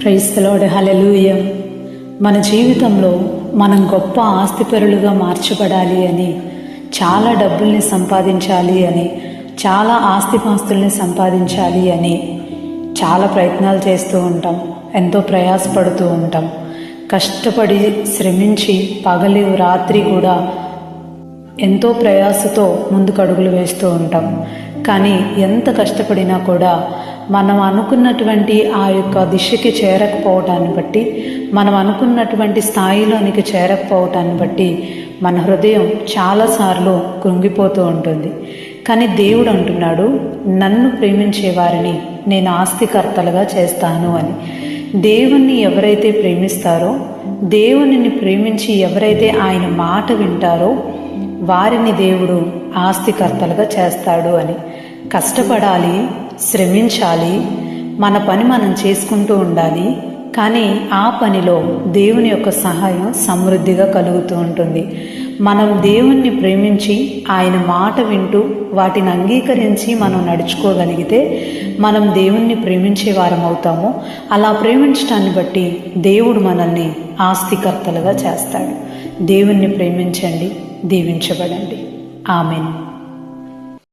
Praise the lord. హల్లెలూయా. మన జీవితంలో మనం గొప్ప ఆస్తిపరులుగా మార్చబడాలి అని, చాలా డబ్బుల్ని సంపాదించాలి అని, చాలా ఆస్తిపాస్తుల్ని సంపాదించాలి అని చాలా ప్రయత్నాలు చేస్తూ ఉంటాం. ఎంతో ప్రయాసపడుతూ ఉంటాం. కష్టపడి శ్రమించి పగలు రాత్రి కూడా ఎంతో ప్రయాసతో ముందుకు అడుగులు వేస్తూ ఉంటాం. కానీ ఎంత కష్టపడినా కూడా మనం అనుకున్నటువంటి ఆ యొక్క దిశకి చేరకపోవటాన్ని బట్టి, మనం అనుకున్నటువంటి స్థాయిలోనికి చేరకపోవటాన్ని బట్టి మన హృదయం చాలాసార్లు కృంగిపోతూ ఉంటుంది. కానీ దేవుడు అంటున్నాడు, నన్ను ప్రేమించే వారిని నేను ఆస్తికర్తలుగా చేస్తాను అని. దేవుణ్ణి ఎవరైతే ప్రేమిస్తారో, దేవునిని ప్రేమించి ఎవరైతే ఆయన మాట వింటారో వారిని దేవుడు ఆస్తికర్తలుగా చేస్తాడు అని. కష్టపడాలి, శ్రమించాలి, మన పని మనం చేసుకుంటూ ఉండాలి. కానీ ఆ పనిలో దేవుని యొక్క సహాయం సమృద్ధిగా కలుగుతూ ఉంటుంది. మనం దేవుణ్ణి ప్రేమించి ఆయన మాట వింటూ వాటిని అంగీకరించి మనం నడుచుకోగలిగితే మనం దేవుణ్ణి ప్రేమించే వారం అవుతాము. అలా ప్రేమించడాన్ని బట్టి దేవుడు మనల్ని ఆస్తికర్తలుగా చేస్తాడు. దేవుణ్ణి ప్రేమించండి, దీవించబడండి. ఆమేన్.